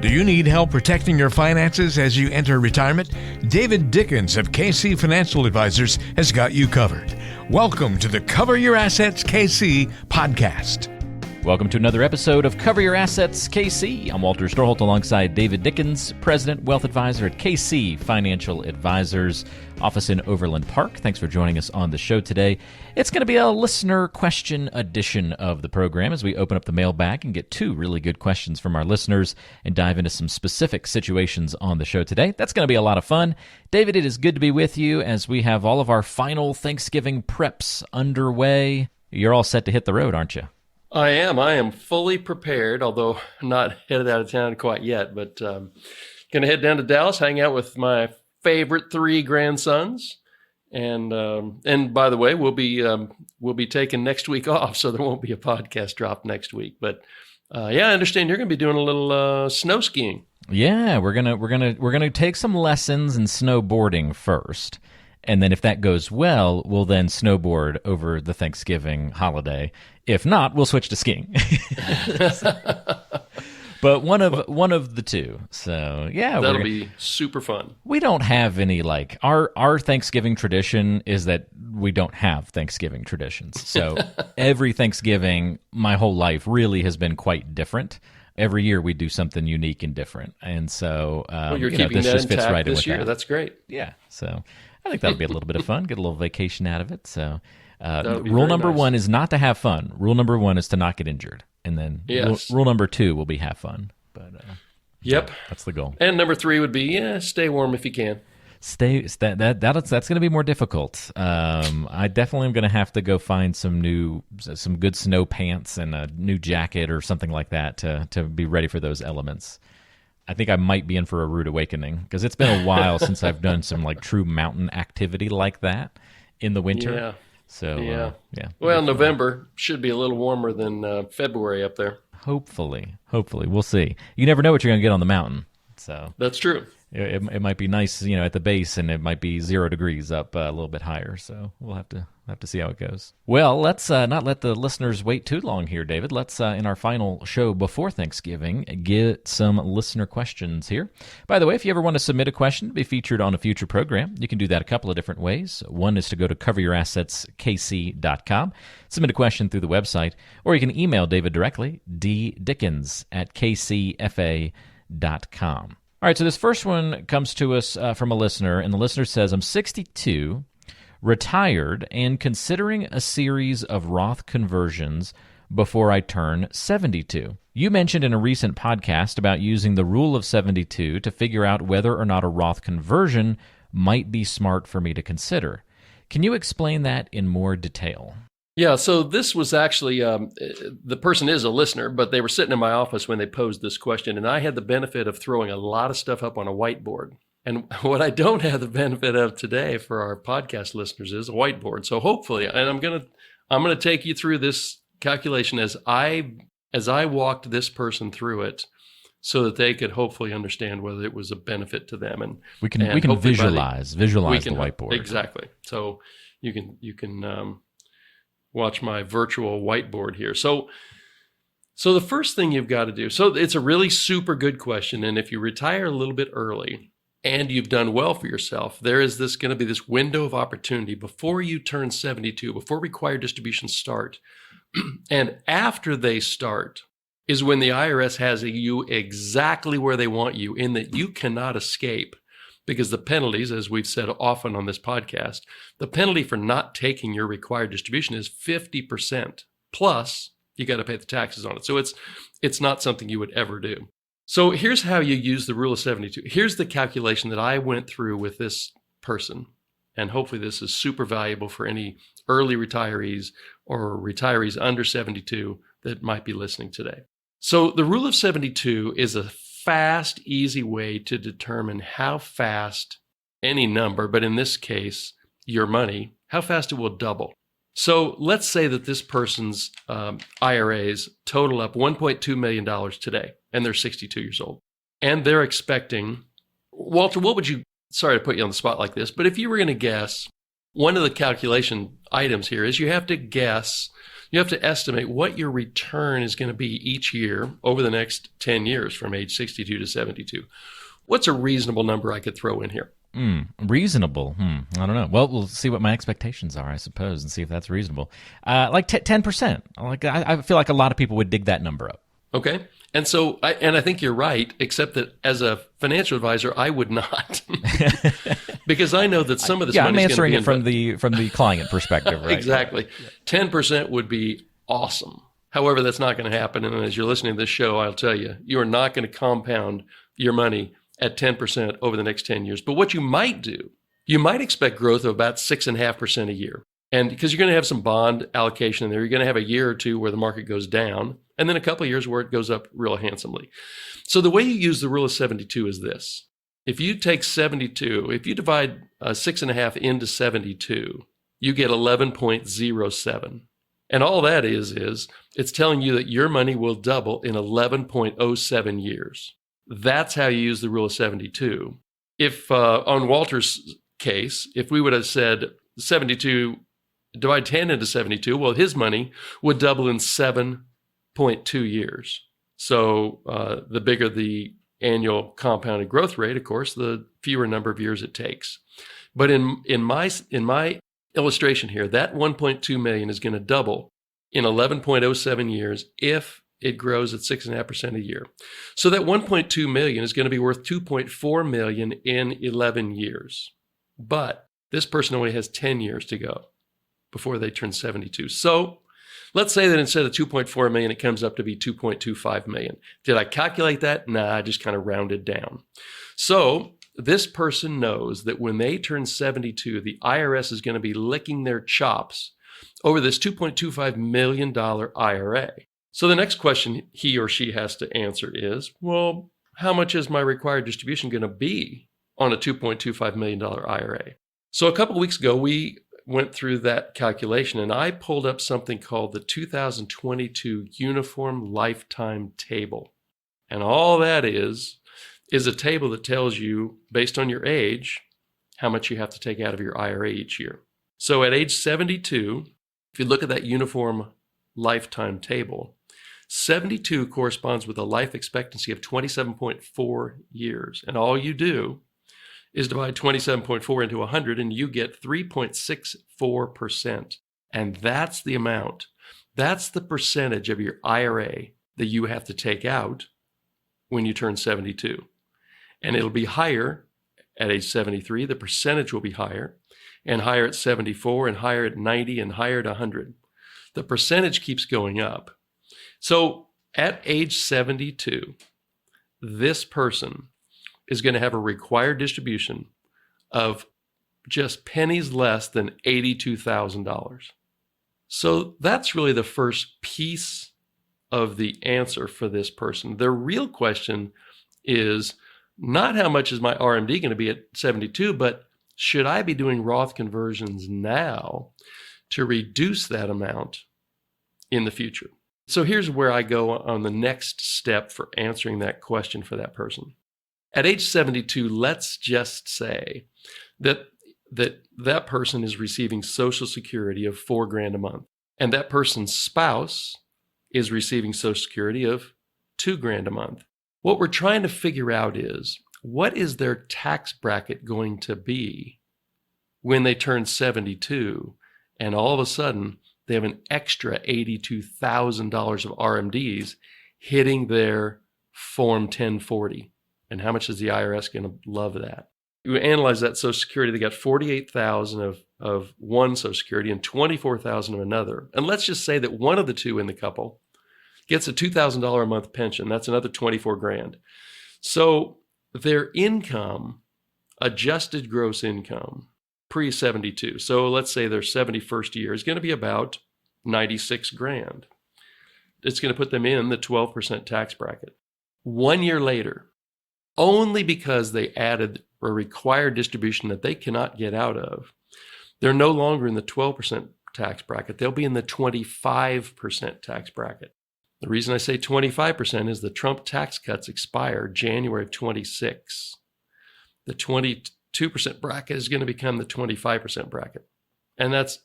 Do you need help protecting your finances as you enter retirement? David Dickens of KC Financial Advisors has got you covered. Welcome to the Cover Your Assets KC podcast. Welcome to another episode of Cover Your Assets KC. I'm Walter Storholt alongside David Dickens, President, Wealth Advisor at KC Financial Advisors, office in Overland Park. Thanks for joining us on the show today. It's going to be a listener question edition of the program as we open up the mailbag and get two really good questions from our listeners and dive into some specific situations on the show today. That's going to be a lot of fun. David, it is good to be with you as we have all of our final Thanksgiving preps underway. You're all set to hit the road, aren't you? I am fully prepared, although not headed out of town quite yet, but going to head down to Dallas, hang out with my favorite three grandsons. And by the way, we'll be taking next week off, so there won't be a podcast drop next week. But I understand you're going to be doing a little snow skiing. Yeah, we're gonna take some lessons in snowboarding first. And then if that goes well, we'll then snowboard over the Thanksgiving holiday. If not, we'll switch to skiing. But one of the two. So yeah, that'll be super fun. We don't have any our Thanksgiving tradition is that we don't have Thanksgiving traditions. So every Thanksgiving, my whole life really has been quite different. Every year we do something unique and different, and so you're keeping this that just fits intact right in this with year. that. That's great. Yeah, so I think that'll be a little bit of fun. Get a little vacation out of it. So rule number nice. one is not to have fun. Rule number one is to not get injured, and then yes. rule number two will be have fun. But yep, that's the goal. And number three would be stay warm if you can. That's going to be more difficult. I definitely am going to have to go find some good snow pants and a new jacket or something like that to be ready for those elements. I think I might be in for a rude awakening because it's been a while since I've done some true mountain activity like that in the winter. Yeah. So yeah. Well, November should be a little warmer than February up there. Hopefully, we'll see. You never know what you're going to get on the mountain. So that's true. It might be nice, at the base, and it might be 0 degrees up a little bit higher. So we'll have to see how it goes. Well, let's not let the listeners wait too long here, David. Let's in our final show before Thanksgiving get some listener questions here. By the way, if you ever want to submit a question to be featured on a future program, you can do that a couple of different ways. One is to go to coveryourassetskc.com, submit a question through the website, or you can email David directly, ddickens@kcfa.com. All right, so this first one comes to us from a listener, and the listener says, I'm 62, retired, and considering a series of Roth conversions before I turn 72. You mentioned in a recent podcast about using the rule of 72 to figure out whether or not a Roth conversion might be smart for me to consider. Can you explain that in more detail? Yeah, so this was actually, the person is a listener, but they were sitting in my office when they posed this question, and I had the benefit of throwing a lot of stuff up on a whiteboard. And what I don't have the benefit of today for our podcast listeners is a whiteboard. So hopefully, and I'm gonna take you through this calculation as I walked this person through it, so that they could hopefully understand whether it was a benefit to them. And we can visualize the whiteboard. Exactly. So you can watch my virtual whiteboard here. So the first thing you've got to do, so it's a really super good question. And if you retire a little bit early and you've done well for yourself, there is going to be this window of opportunity before you turn 72, before required distributions start. And after they start is when the IRS has you exactly where they want you, in that you cannot escape. Because the penalties, as we've said often on this podcast, the penalty for not taking your required distribution is 50%. Plus, you got to pay the taxes on it. So it's not something you would ever do. So here's how you use the rule of 72. Here's the calculation that I went through with this person. And hopefully this is super valuable for any early retirees or retirees under 72 that might be listening today. So the rule of 72 is a fast, easy way to determine how fast any number, but in this case, your money, how fast it will double. So let's say that this person's IRAs total up $1.2 million today, and they're 62 years old. And they're expecting, Walter, sorry to put you on the spot like this, but if you were going to guess, one of the calculation items here is you have to guess, You have to estimate what your return is going to be each year over the next 10 years from age 62 to 72. What's a reasonable number I could throw in here? Reasonable. I don't know. Well, we'll see what my expectations are, I suppose, and see if that's reasonable. Like 10%. I feel like a lot of people would dig that number up. Okay. And so, I think you're right, except that as a financial advisor, I would not. Because I know that some of this money is going to be from the client perspective, right? Exactly. 10% would be awesome. However, that's not going to happen. And as you're listening to this show, I'll tell you, you are not going to compound your money at 10% over the next 10 years. But what you might do, you might expect growth of about 6.5% a year. And because you're going to have some bond allocation in there, you're going to have a year or two where the market goes down, and then a couple of years where it goes up real handsomely. So the way you use the rule of 72 is this. If you take 72, if you divide 6.5 into 72, you get 11.07. And all that is it's telling you that your money will double in 11.07 years. That's how you use the rule of 72. If on Walter's case, if we would have said 72, divide 10 into 72, well, his money would double in 7.2 years. So the bigger the annual compounded growth rate, of course, the fewer number of years it takes. But in my illustration here, that 1.2 million is going to double in 11.07 years if it grows at 6.5% a year. So that 1.2 million is going to be worth 2.4 million in 11 years. But this person only has 10 years to go before they turn 72. So let's say that instead of 2.4 million, it comes up to be 2.25 million. Did I calculate that? Nah, I just kind of rounded down. So this person knows that when they turn 72, the IRS is going to be licking their chops over this $2.25 million IRA. So the next question he or she has to answer is, well, how much is my required distribution going to be on a $2.25 million IRA? So a couple of weeks ago, we went through that calculation, and I pulled up something called the 2022 Uniform Lifetime Table. And all that is a table that tells you, based on your age, how much you have to take out of your IRA each year. So at age 72, if you look at that Uniform Lifetime Table, 72 corresponds with a life expectancy of 27.4 years. And all you do is divide 27.4 into 100, and you get 3.64%. And that's the amount. That's the percentage of your IRA that you have to take out when you turn 72. And it'll be higher at age 73. The percentage will be higher, and higher at 74, and higher at 90, and higher at 100. The percentage keeps going up. So at age 72, this person is going to have a required distribution of just pennies less than $82,000. So that's really the first piece of the answer for this person. The real question is not how much is my RMD going to be at 72, but should I be doing Roth conversions now to reduce that amount in the future? So here's where I go on the next step for answering that question for that person. At age 72, let's just say that person is receiving Social Security of $4,000 a month, and that person's spouse is receiving Social Security of $2,000 a month. What we're trying to figure out is, what is their tax bracket going to be when they turn 72, and all of a sudden they have an extra $82,000 of RMDs hitting their Form 1040. And how much is the IRS going to love that? You analyze that Social Security, they got $48,000 of one Social Security and $24,000 of another. And let's just say that one of the two in the couple gets a $2,000 a month pension. That's another $24,000. So their income, adjusted gross income, pre-72, so let's say their 71st year, is going to be about $96,000. It's going to put them in the 12% tax bracket. 1 year later, only because they added a required distribution that they cannot get out of, they're no longer in the 12% tax bracket. They'll be in the 25% tax bracket. The reason I say 25% is the Trump tax cuts expire January of 26. The 22% bracket is going to become the 25% bracket. And that's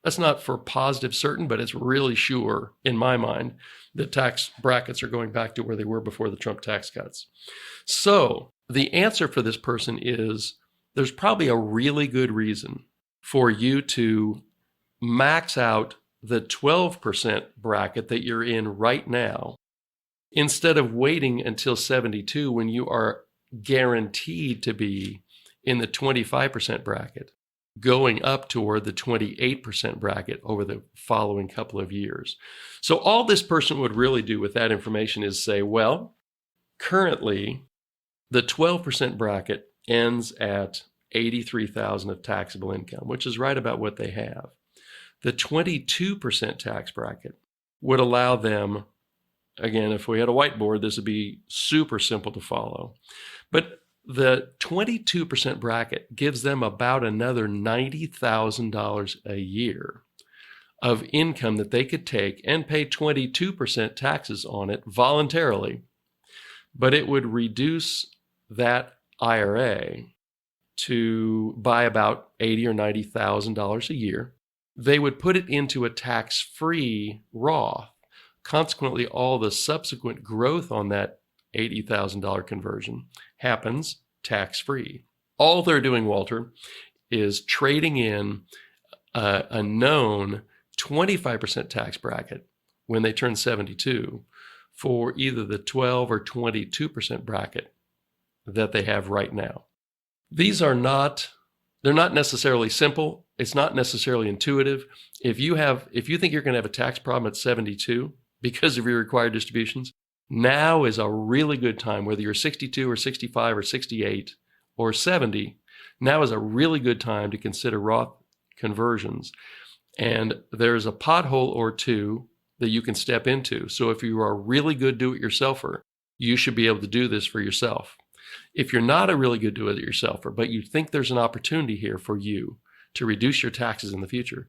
That's not for positive certain, but it's really sure in my mind that tax brackets are going back to where they were before the Trump tax cuts. So the answer for this person is there's probably a really good reason for you to max out the 12% bracket that you're in right now instead of waiting until 72 when you are guaranteed to be in the 25% bracket, going up toward the 28% bracket over the following couple of years. So all this person would really do with that information is say, well, currently the 12% bracket ends at $83,000 of taxable income, which is right about what they have. The 22% tax bracket would allow them, again, if we had a whiteboard, this would be super simple to follow. But the 22% bracket gives them about another $90,000 a year of income that they could take and pay 22% taxes on it voluntarily. But it would reduce that IRA by about $80,000 or $90,000 a year. They would put it into a tax-free Roth. Consequently, all the subsequent growth on that $80,000 conversion happens tax-free. All they're doing, Walter, is trading in a known 25% tax bracket when they turn 72 for either the 12 or 22% bracket that they have right now. They're not necessarily simple. It's not necessarily intuitive. If you think you're going to have a tax problem at 72 because of your required distributions, now is a really good time, whether you're 62 or 65 or 68 or 70, now is a really good time to consider Roth conversions. And there's a pothole or two that you can step into. So if you are a really good do-it-yourselfer, you should be able to do this for yourself. If you're not a really good do-it-yourselfer, but you think there's an opportunity here for you to reduce your taxes in the future,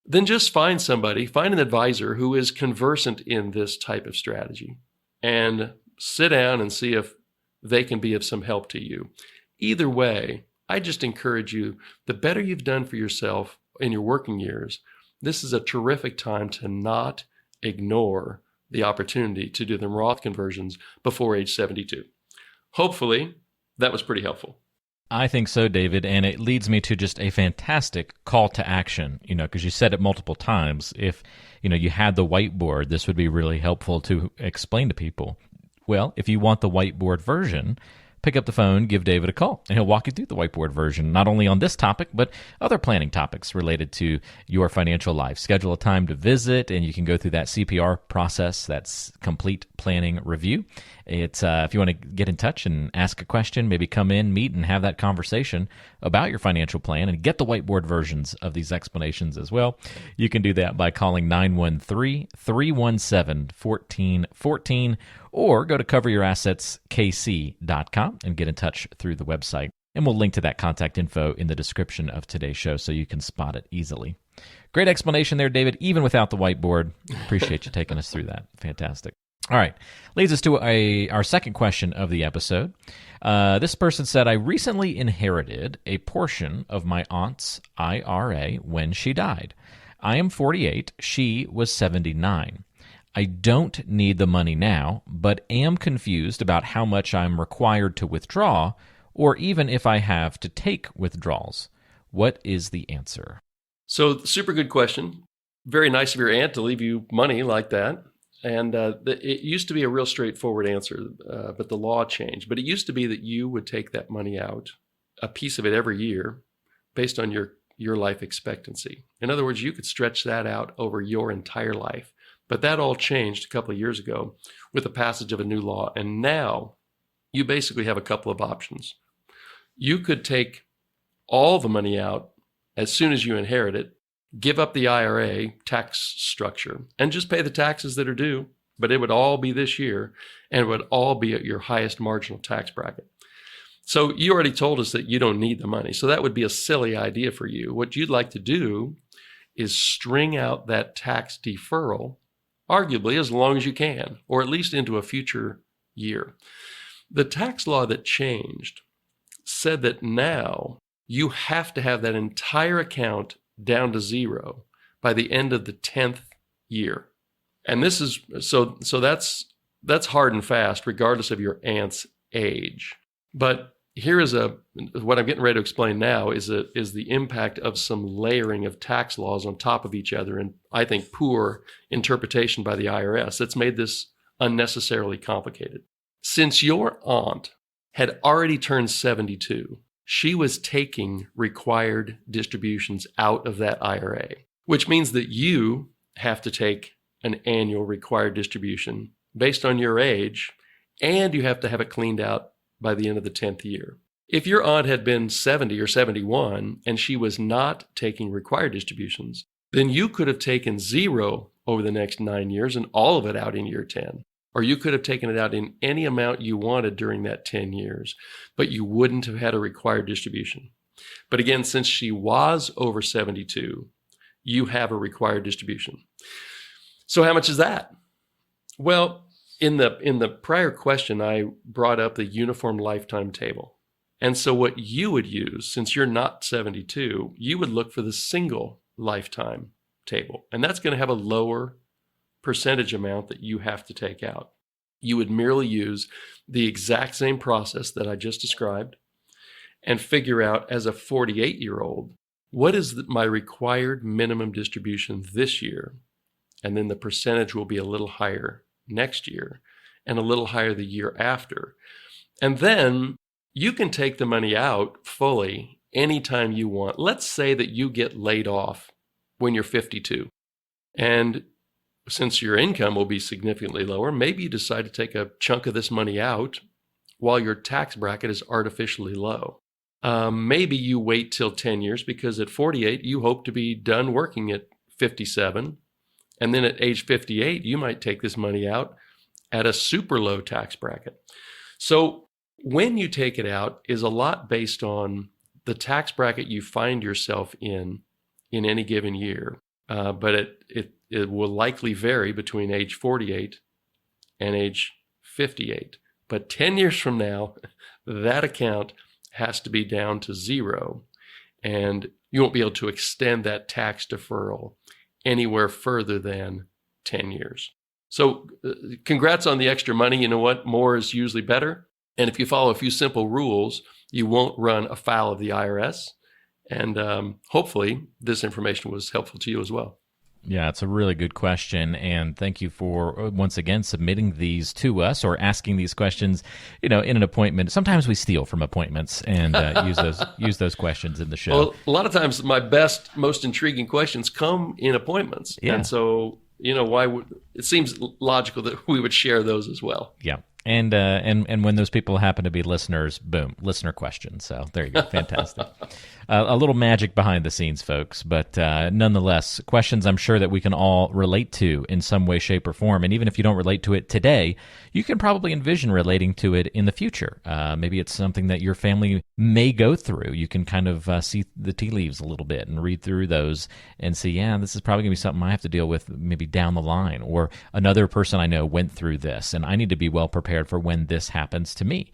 then just find an advisor who is conversant in this type of strategy and sit down and see if they can be of some help to you. Either way, I just encourage you, the better you've done for yourself in your working years, this is a terrific time to not ignore the opportunity to do them Roth conversions before age 72. Hopefully, that was pretty helpful. I think so, David, and it leads me to just a fantastic call to action, because you said it multiple times. If, you had the whiteboard, this would be really helpful to explain to people. Well, if you want the whiteboard version, pick up the phone, give David a call, and he'll walk you through the whiteboard version, not only on this topic, but other planning topics related to your financial life. Schedule a time to visit, and you can go through that CPR process, that's complete planning review. It's if you want to get in touch and ask a question, maybe come in, meet, and have that conversation about your financial plan and get the whiteboard versions of these explanations as well. You can do that by calling 913-317-1414 or go to coveryourassetskc.com and get in touch through the website. And we'll link to that contact info in the description of today's show so you can spot it easily. Great explanation there, David, even without the whiteboard. Appreciate you taking us through that. Fantastic. All right. Leads us to our second question of the episode. This person said, I recently inherited a portion of my aunt's IRA when she died. I am 48. She was 79. I don't need the money now, but am confused about how much I'm required to withdraw, or even if I have to take withdrawals. What is the answer? So, super good question. Very nice of your aunt to leave you money like that. And it used to be a real straightforward answer, but the law changed. But it used to be that you would take that money out, a piece of it every year, based on your life expectancy. In other words, you could stretch that out over your entire life. But that all changed a couple of years ago with the passage of a new law. And now you basically have a couple of options. You could take all the money out as soon as you inherit it, give up the IRA tax structure, and just pay the taxes that are due, but it would all be this year, and it would all be at your highest marginal tax bracket. So you already told us that you don't need the money, so that would be a silly idea for you. What you'd like to do is string out that tax deferral, arguably as long as you can, or at least into a future year. The tax law that changed said that now you have to have that entire account down to zero by the end of the 10th year. And this is so that's hard and fast regardless of your aunt's age. But here is what I'm getting ready to explain now is the impact of some layering of tax laws on top of each other, and I think poor interpretation by the IRS that's made this unnecessarily complicated. Since your aunt had already turned 72, she was taking required distributions out of that IRA, which means that you have to take an annual required distribution based on your age, and you have to have it cleaned out by the end of the 10th year. If your aunt had been 70 or 71 and she was not taking required distributions, then you could have taken zero over the next 9 years and all of it out in year 10. Or you could have taken it out in any amount you wanted during that 10 years, but you wouldn't have had a required distribution. But again, since she was over 72, you have a required distribution. So how much is that? Well, in the prior question, I brought up the uniform lifetime table. And so what you would use, since you're not 72, you would look for the single lifetime table. And that's going to have a lower percentage amount that you have to take out. You would merely use the exact same process that I just described and figure out as a 48-year-old, what is my required minimum distribution this year? And then the percentage will be a little higher next year and a little higher the year after. And then you can take the money out fully anytime you want. Let's say that you get laid off when you're 52. And since your income will be significantly lower, maybe you decide to take a chunk of this money out while your tax bracket is artificially low. Maybe you wait till 10 years because at 48, you hope to be done working at 57. And then at age 58, you might take this money out at a super low tax bracket. So when you take it out is a lot based on the tax bracket you find yourself in any given year. But it will likely vary between age 48 and age 58. But 10 years from now, that account has to be down to zero, and you won't be able to extend that tax deferral anywhere further than 10 years. So congrats on the extra money. You know what? More is usually better. And if you follow a few simple rules, you won't run afoul of the IRS. And hopefully this information was helpful to you as well. Yeah, it's a really good question, and thank you for, once again, submitting these to us or asking these questions, in an appointment. Sometimes we steal from appointments and use those questions in the show. Well, a lot of times my best, most intriguing questions come in appointments. Yeah. And so, it seems logical that we would share those as well. Yeah. And when those people happen to be listeners, boom, listener questions. So there you go. Fantastic. A little magic behind the scenes, folks, but nonetheless, questions I'm sure that we can all relate to in some way, shape, or form. And even if you don't relate to it today, you can probably envision relating to it in the future. Maybe it's something that your family may go through. You can kind of see the tea leaves a little bit and read through those and see, yeah, this is probably going to be something I have to deal with maybe down the line. Or another person I know went through this, and I need to be well prepared for when this happens to me.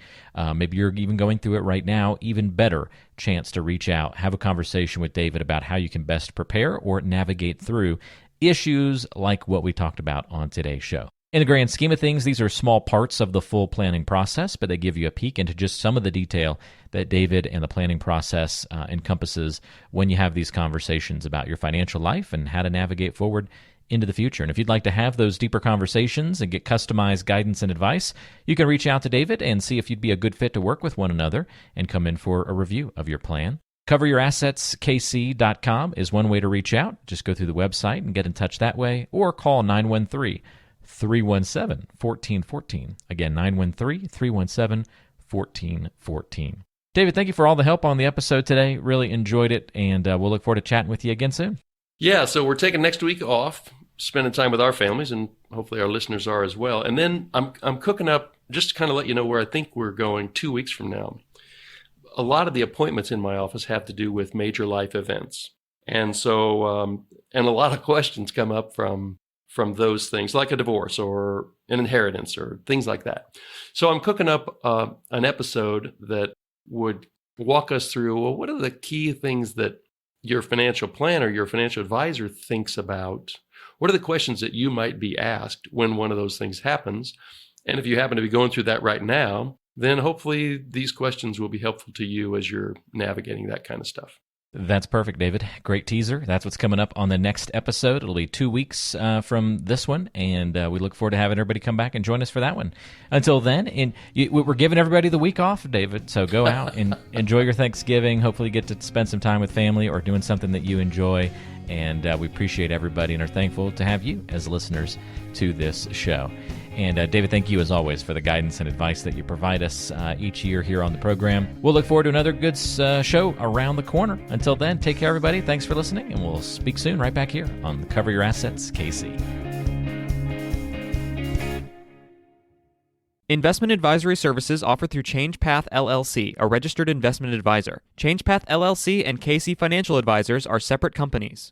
Maybe you're even going through it right now. Even better chance to reach out, have a conversation with David about how you can best prepare or navigate through issues like what we talked about on today's show. In the grand scheme of things, these are small parts of the full planning process, but they give you a peek into just some of the detail that David and the planning process encompasses when you have these conversations about your financial life and how to navigate forward into the future. And if you'd like to have those deeper conversations and get customized guidance and advice, you can reach out to David and see if you'd be a good fit to work with one another and come in for a review of your plan. CoverYourAssetsKC.com is one way to reach out. Just go through the website and get in touch that way, or call 913-317-1414. Again, 913-317-1414. David, thank you for all the help on the episode today. Really enjoyed it, and we'll look forward to chatting with you again soon. Yeah, so we're taking next week off, spending time with our families, and hopefully our listeners are as well. And then I'm cooking up, just to kind of let you know where I think we're going 2 weeks from now. A lot of the appointments in my office have to do with major life events. And so, and a lot of questions come up from those things, like a divorce or an inheritance or things like that. So I'm cooking up an episode that would walk us through, well, what are the key things that your financial planner, your financial advisor thinks about what are the questions that you might be asked when one of those things happens. And if you happen to be going through that right now, then hopefully these questions will be helpful to you as you're navigating that kind of stuff. That's perfect, David. Great teaser. That's what's coming up on the next episode. It'll be 2 weeks from this one, and we look forward to having everybody come back and join us for that one. Until then, we're giving everybody the week off, David, so go out and enjoy your Thanksgiving. Hopefully you get to spend some time with family or doing something that you enjoy, and we appreciate everybody and are thankful to have you as listeners to this show. And David, thank you as always for the guidance and advice that you provide us each year here on the program. We'll look forward to another good show around the corner. Until then, take care, everybody. Thanks for listening, and we'll speak soon right back here on Cover Your Assets KC. Investment advisory services offered through ChangePath LLC, a registered investment advisor. ChangePath LLC and KC Financial Advisors are separate companies.